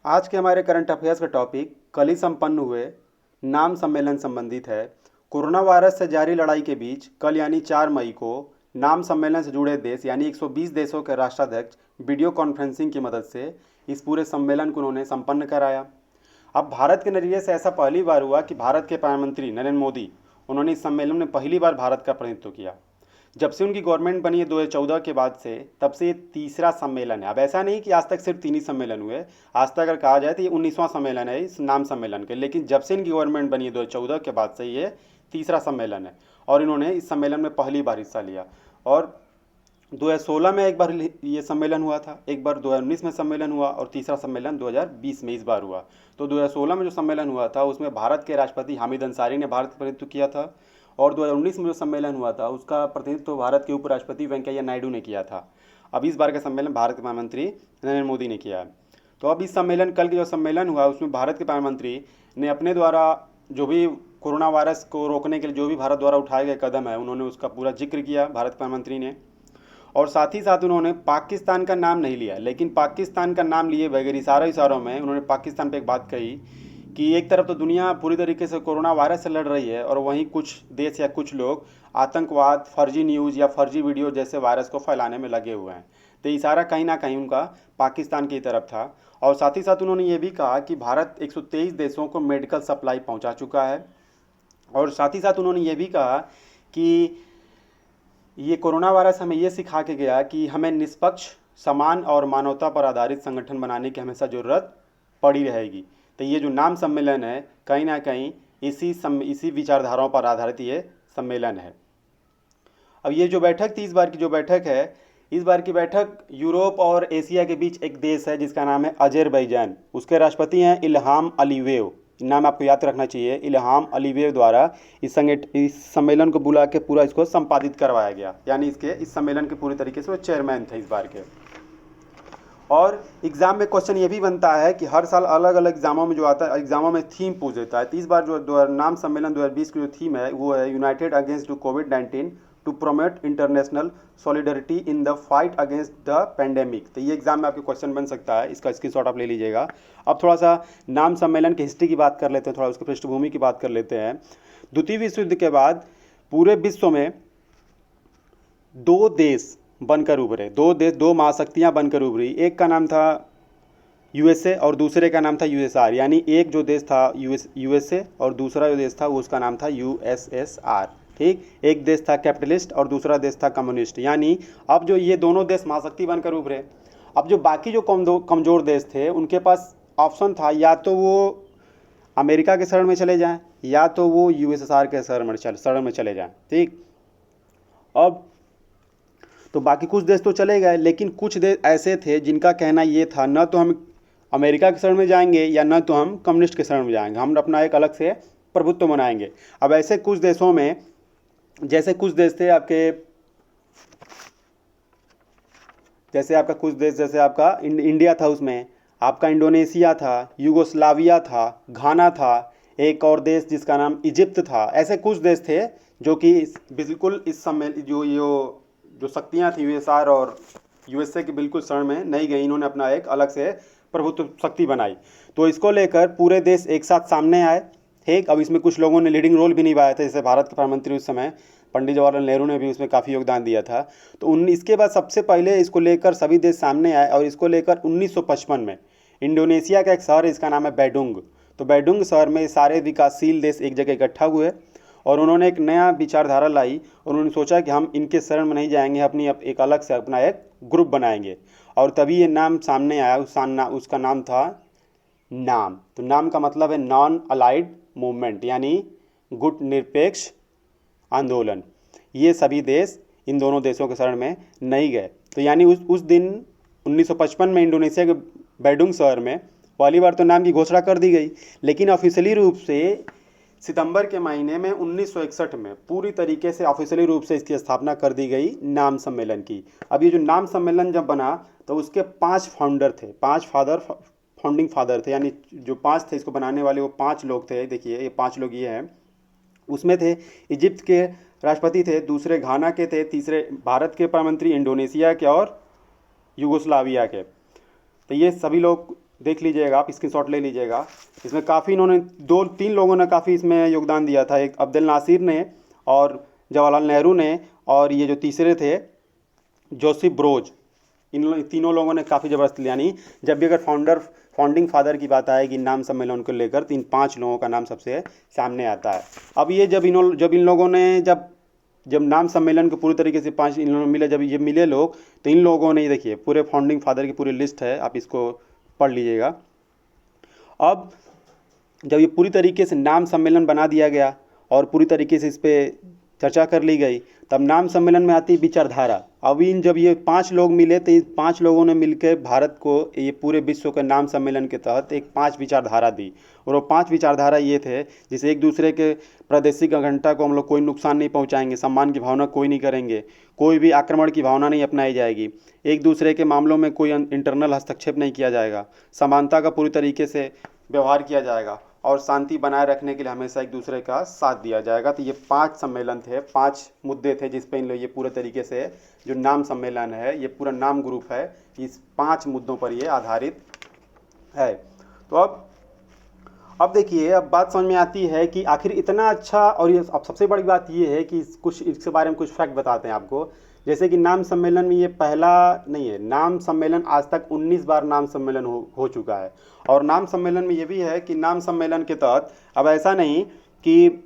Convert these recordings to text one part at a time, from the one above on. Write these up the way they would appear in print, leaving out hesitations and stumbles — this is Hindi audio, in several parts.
आज के हमारे करंट अफेयर्स का टॉपिक कल ही संपन्न हुए नाम सम्मेलन संबंधित है। कोरोना वायरस से जारी लड़ाई के बीच कल यानी 4 मई को नाम सम्मेलन से जुड़े देश यानी 120 देशों के राष्ट्राध्यक्ष वीडियो कॉन्फ्रेंसिंग की मदद से इस पूरे सम्मेलन को उन्होंने संपन्न कराया। अब भारत के नज़रिए से ऐसा पहली बार हुआ कि भारत के प्रधानमंत्री नरेंद्र मोदी उन्होंने इस सम्मेलन में पहली बार भारत का प्रतिनिधित्व किया। जब से उनकी गवर्नमेंट बनी है 2014 के बाद से, तब से ये तीसरा सम्मेलन है। अब ऐसा नहीं कि आज तक सिर्फ 3 ही सम्मेलन हुए, आज तक अगर कहा जाए तो ये 19वां सम्मेलन है इस नाम सम्मेलन के। लेकिन जब से इनकी गवर्नमेंट बनी है 2014 के बाद से ये तीसरा सम्मेलन है और इन्होंने इस सम्मेलन में पहली बार हिस्सा लिया। और 2016 में एक बार ये सम्मेलन हुआ था, एक बार 2019 में सम्मेलन हुआ और तीसरा सम्मेलन 2020 में इस बार हुआ। तो 2016 में जो सम्मेलन हुआ था उसमें भारत के राष्ट्रपति हामिद अंसारी ने भारत का प्रतिनिधित्व किया था और 2019 में जो सम्मेलन हुआ था उसका प्रतिनिधित्व भारत के उपराष्ट्रपति वेंकैया नायडू ने किया था। अब इस बार का सम्मेलन भारत के प्रधानमंत्री नरेंद्र मोदी ने किया है। तो अब इस सम्मेलन कल के जो सम्मेलन हुआ उसमें भारत के प्रधानमंत्री ने अपने द्वारा जो भी कोरोना वायरस को रोकने के लिए जो भी भारत द्वारा उठाए गए कदम है उन्होंने उसका पूरा जिक्र किया भारत प्रधानमंत्री ने। और साथ ही साथ उन्होंने पाकिस्तान का नाम नहीं लिया, लेकिन पाकिस्तान का नाम लिए बगैर इशारों में उन्होंने पाकिस्तान पे एक बात कही कि एक तरफ तो दुनिया पूरी तरीके से कोरोना वायरस से लड़ रही है और वहीं कुछ देश या कुछ लोग आतंकवाद, फर्जी न्यूज़ या फर्जी वीडियो जैसे वायरस को फैलाने में लगे हुए हैं। तो इशारा कहीं ना कहीं उनका पाकिस्तान की तरफ था। और साथ ही साथ उन्होंने ये भी कहा कि भारत 123 देशों को मेडिकल सप्लाई पहुंचा चुका है। और साथ ही साथ उन्होंने ये भी कहा कि ये कोरोना वायरस हमें ये सिखा के गया कि हमें निष्पक्ष, समान और मानवता पर आधारित संगठन बनाने की हमेशा ज़रूरत पड़ी रहेगी। तो ये जो नाम सम्मेलन है कहीं ना कहीं इसी विचारधाराओं पर आधारित ये सम्मेलन है। अब ये जो बैठक थी, इस बार की जो बैठक है, इस बार की बैठक यूरोप और एशिया के बीच एक देश है जिसका नाम है अजरबैजान। उसके राष्ट्रपति हैं इल्हाम अलीवेव, नाम आपको याद रखना चाहिए। इल्हाम अलीवेव द्वारा इस सम्मेलन को बुला के पूरा इसको संपादित करवाया गया, यानी इस सम्मेलन के पूरी तरीके से वो चेयरमैन थे इस बार के। और एग्ज़ाम में क्वेश्चन ये भी बनता है कि हर साल अलग अलग एग्जामों में जो आता है, एग्जामों में थीम पूछ देता है। तो इस बार जो नाम सम्मेलन 2020 की जो थीम है वो है यूनाइटेड अगेंस्ट टू कोविड-19 to promote international solidarity in the fight against the pandemic. तो ये एग्जाम में आपके क्वेश्चन बन सकता है, इसका स्क्रीनशॉट आप ले लीजिएगा। अब थोड़ा सा नाम सम्मेलन की हिस्ट्री की बात कर लेते हैं, थोड़ा उसकी पृष्ठभूमि की बात कर लेते हैं। द्वितीय विश्व युद्ध के बाद पूरे विश्व में 2 देश बनकर उभरे, 2 देश, 2 महाशक्तियाँ बनकर उभरी। एक का नाम था यूएसए और दूसरे का नाम था यूएसआर। यानी एक जो देश था यूएसए और दूसरा जो देश था वो उसका नाम था यूएसएसआर। ठीक, एक देश था कैपिटलिस्ट और दूसरा देश था कम्युनिस्ट। यानी अब जो ये दोनों देश महाशक्ति बनकर उभरे, अब जो बाकी जो कमज़ोर देश थे उनके पास ऑप्शन था, या तो वो अमेरिका के शरण में चले जाएं या तो वो यूएसएसआर के शरण में चले जाएं। ठीक, अब तो बाकी कुछ देश तो चले गए, लेकिन कुछ देश ऐसे थे जिनका कहना ये था न तो हम अमेरिका के शरण में जाएंगे या न तो हम कम्युनिस्ट के शरण में जाएंगे, हम अपना एक अलग से प्रभुत्व बनाएंगे। अब ऐसे कुछ देशों में, जैसे कुछ देश थे आपके, जैसे आपका इंडिया था, उसमें आपका इंडोनेशिया था, यूगोस्लाविया था, घाना था, एक और देश जिसका नाम इजिप्ट था। ऐसे कुछ देश थे जो कि बिल्कुल इस समय जो शक्तियाँ थी यूएसआर और यूएसए की बिल्कुल शरण में नहीं गई, इन्होंने अपना एक अलग से प्रभुत्व शक्ति बनाई। तो इसको लेकर पूरे देश एक साथ सामने आए। ठीक, अब इसमें कुछ लोगों ने लीडिंग रोल भी निभाया था, जैसे भारत के प्रधानमंत्री उस समय पंडित जवाहरलाल नेहरू ने भी उसमें काफ़ी योगदान दिया था। तो इसके बाद सबसे पहले इसको लेकर सभी देश सामने आए और इसको लेकर 1955 में इंडोनेशिया का एक शहर है, इसका नाम है बैडुंग। तो बैडुंग शहर में सारे विकासशील देश एक जगह इकट्ठा हुए और उन्होंने एक नया विचारधारा लाई। उन्होंने सोचा कि हम इनके शरण में नहीं जाएंगे, अपनी एक अलग से अपना एक ग्रुप बनाएंगे। और तभी ये नाम सामने आया, उसका नाम था नाम। तो नाम का मतलब है नॉन अलाइड मूवमेंट, यानी गुट निरपेक्ष आंदोलन। ये सभी देश इन दोनों देशों के शरण में नहीं गए। तो यानी उस दिन 1955 में इंडोनेशिया के बैडुंग शहर में पहली बार तो नाम की घोषणा कर दी गई, लेकिन ऑफिशियली रूप से सितंबर के महीने में 1961 में पूरी तरीके से ऑफिशियली रूप से इसकी स्थापना कर दी गई नाम सम्मेलन की। अब ये जो नाम सम्मेलन जब बना तो उसके 5 फाउंडर थे, 5 फाउंडिंग फादर थे, यानी जो 5 थे इसको बनाने वाले वो 5 लोग थे। देखिए ये 5 लोग ये हैं, उसमें थे इजिप्ट के राष्ट्रपति थे, दूसरे घाना के थे, तीसरे भारत के प्रधानमंत्री, इंडोनेशिया के और यूगोस्लाविया के। तो ये सभी लोग देख लीजिएगा, आप स्क्रीनशॉट ले लीजिएगा। इसमें काफ़ी इन्होंने 2-3 लोगों ने काफ़ी इसमें योगदान दिया था। एक अब्दुल नासिर ने और जवाहरलाल नेहरू ने, और ये जो तीसरे थे जोसेफ ब्रोज, तीनों लोगों ने काफ़ी ज़बरदस्त, यानी जब भी अगर फाउंडिंग फादर की बात आएगी नाम सम्मेलन को लेकर, तो इन 5 लोगों का नाम सबसे सामने आता है। अब ये जब इन लोगों ने जब नाम सम्मेलन को पूरी तरीके से 5 इन लोगों मिले, जब ये मिले लोग, तो इन लोगों ने, ये देखिए पूरे फाउंडिंग फादर की पूरी लिस्ट है, आप इसको पढ़ लीजिएगा। अब जब ये पूरी तरीके से नाम सम्मेलन बना दिया गया और पूरी तरीके से इस पर चर्चा कर ली गई, तब नाम सम्मेलन में आती विचारधारा। अब जब ये 5 लोग मिले, तो ये 5 लोगों ने मिलकर भारत को ये पूरे विश्व के नाम सम्मेलन के तहत एक 5 विचारधारा दी। और वो 5 विचारधारा ये थे, जैसे एक दूसरे के प्रादेशिक अखंडता को हम लोग कोई नुकसान नहीं पहुंचाएंगे, सम्मान की भावना कोई नहीं करेंगे, कोई भी आक्रमण की भावना नहीं अपनाई जाएगी, एक दूसरे के मामलों में कोई इंटरनल हस्तक्षेप नहीं किया जाएगा, समानता का पूरी तरीके से व्यवहार किया जाएगा, और शांति बनाए रखने के लिए हमेशा एक दूसरे का साथ दिया जाएगा। तो ये 5 सम्मेलन थे, 5 मुद्दे थे जिस पे इन लोग ये पूरे तरीके से जो नाम सम्मेलन है, ये पूरा नाम ग्रुप है, इस 5 मुद्दों पर ये आधारित है। तो अब देखिए, अब बात समझ में आती है कि आखिर इतना अच्छा, और ये अब सबसे बड़ी बात ये है कि कुछ इसके बारे में कुछ फैक्ट बताते हैं आपको। जैसे कि नाम सम्मेलन में ये पहला नहीं है, नाम सम्मेलन आज तक 19 बार नाम सम्मेलन हो चुका है। और नाम सम्मेलन में ये भी है कि नाम सम्मेलन के तहत अब ऐसा नहीं कि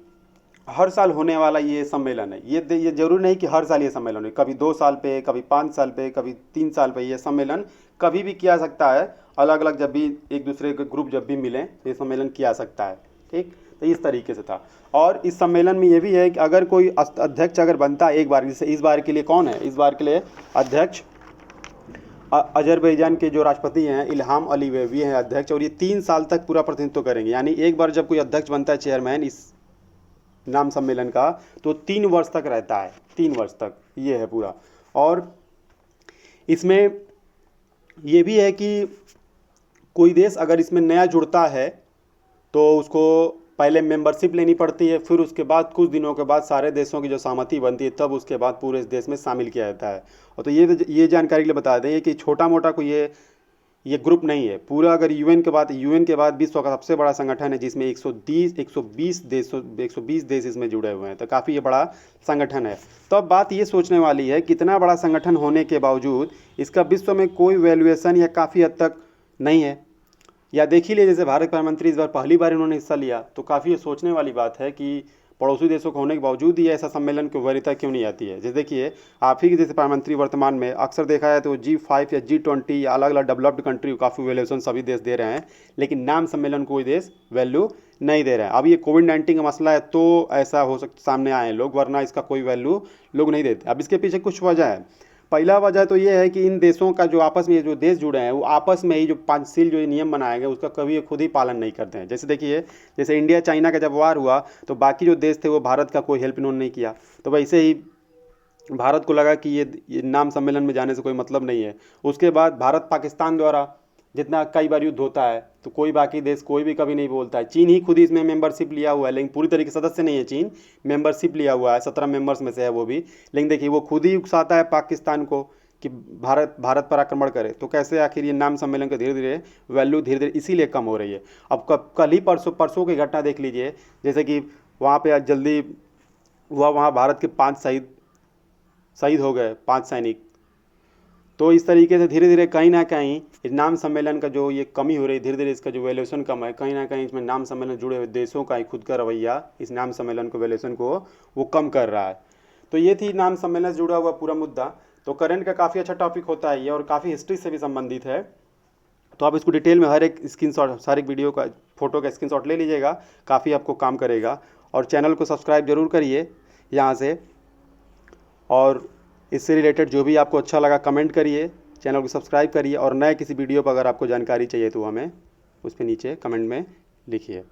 हर साल होने वाला ये सम्मेलन है, ये जरूरी नहीं कि हर साल ये सम्मेलन है, कभी 2 साल पे, कभी 5 साल पे, कभी 3 साल पे, ये सम्मेलन कभी भी किया सकता है। अलग अलग जब भी एक दूसरे के ग्रुप जब भी मिलें तो ये सम्मेलन किया सकता है। ठीक, तो इस तरीके से था। और इस सम्मेलन में ये भी है कि अगर कोई अध्यक्ष अगर बनता है एक बार, जैसे इस बार के लिए कौन है, इस बार के लिए अध्यक्ष अजरबैजान के जो राष्ट्रपति हैं इल्हाम अलीव, ये हैं अध्यक्ष, और ये 3 साल तक पूरा प्रतिनिधित्व करेंगे। यानी एक बार जब कोई अध्यक्ष बनता है, चेयरमैन इस नाम सम्मेलन का, तो 3 वर्ष तक रहता है, 3 वर्ष तक ये है पूरा। और इसमें ये भी है कि कोई देश अगर इसमें नया जुड़ता है तो उसको पहले मेंबरशिप लेनी पड़ती है, फिर उसके बाद कुछ दिनों के बाद सारे देशों की जो सहमति बनती है, तब उसके बाद पूरे इस देश में शामिल किया जाता है। और तो ये जानकारी के लिए बता दें कि छोटा मोटा कोई ये ग्रुप नहीं है पूरा। अगर यूएन के बाद विश्व का सबसे बड़ा संगठन है, जिसमें 120 देश इसमें जुड़े हुए हैं, तो काफ़ी ये बड़ा संगठन है। तो अब बात ये सोचने वाली है, कितना बड़ा संगठन होने के बावजूद इसका विश्व में कोई वैल्यूएशन या काफ़ी हद तक नहीं है। या देख ही ले, जैसे भारत प्रधानमंत्री इस बार पहली बार इन्होंने हिस्सा लिया, तो काफ़ी ये सोचने वाली बात है कि पड़ोसी देशों के होने के बावजूद ही ऐसा सम्मेलन की वरीयता क्यों नहीं आती है। जैसे देखिए, आप ही के जैसे प्रधानमंत्री वर्तमान में अक्सर देखा जाए तो G5 या G20 या अलग अलग डेवलप्ड कंट्री को काफ़ी वैल्यूएशन सभी देश दे रहे हैं, लेकिन नाम सम्मेलन को कोई देश वैल्यू नहीं दे रहे हैं। अब ये कोविड-19 का मसला है तो ऐसा हो सकता सामने आए लोग, वरना इसका कोई वैल्यू लोग नहीं देते। अब इसके पीछे कुछ वजह है। पहला वजह तो ये है कि इन देशों का जो आपस में जो देश जुड़े हैं, वो आपस में ही जो पंचशील जो नियम बनाए गए उसका कभी खुद ही पालन नहीं करते हैं। जैसे देखिए, जैसे इंडिया चाइना का जब वार हुआ तो बाकी जो देश थे वो भारत का कोई हेल्प इन्होंने नहीं किया, तो वैसे ही भारत को लगा कि ये नाम सम्मेलन में जाने से कोई मतलब नहीं है। उसके बाद भारत पाकिस्तान द्वारा जितना कई बार युद्ध होता है तो कोई बाकी देश कोई भी कभी नहीं बोलता है। चीन ही खुद ही इसमें मेंबरशिप लिया हुआ है, लेकिन पूरी तरीके से सदस्य नहीं है चीन, मेंबरशिप लिया हुआ है, 17 मेंबर्स में से है वो भी। लेकिन देखिए, वो खुद ही उकसाता है पाकिस्तान को कि भारत पर आक्रमण करे। तो कैसे आखिर ये नाम सम्मेलन का धीरे धीरे वैल्यू इसीलिए कम हो रही है। अब कल ही परसों की घटना देख लीजिए, जैसे कि वहाँ पे जल्दी हुआ, वहाँ भारत के 5 शहीद हो गए, 5 सैनिक। तो इस तरीके से धीरे धीरे कहीं ना कहीं इस नाम सम्मेलन का जो ये कमी हो रही है, धीरे धीरे इसका जो वैल्यूएशन कम है, कहीं ना कहीं इसमें नाम सम्मेलन जुड़े हुए देशों का ही खुद का रवैया इस नाम सम्मेलन को वैल्यूएशन को वो कम कर रहा है। तो ये थी नाम सम्मेलन से जुड़ा हुआ पूरा मुद्दा। तो करंट का काफ़ी अच्छा टॉपिक होता है ये, और काफ़ी हिस्ट्री से भी संबंधित है। तो आप इसको डिटेल में हर एक वीडियो का फोटो का स्क्रीनशॉट ले लीजिएगा, काफ़ी आपको काम करेगा। और चैनल को सब्सक्राइब जरूर करिए यहाँ से, और इससे रिलेटेड जो भी आपको अच्छा लगा कमेंट करिए, चैनल को सब्सक्राइब करिए, और नए किसी वीडियो पर अगर आपको जानकारी चाहिए तो हमें उस पर नीचे कमेंट में लिखिए।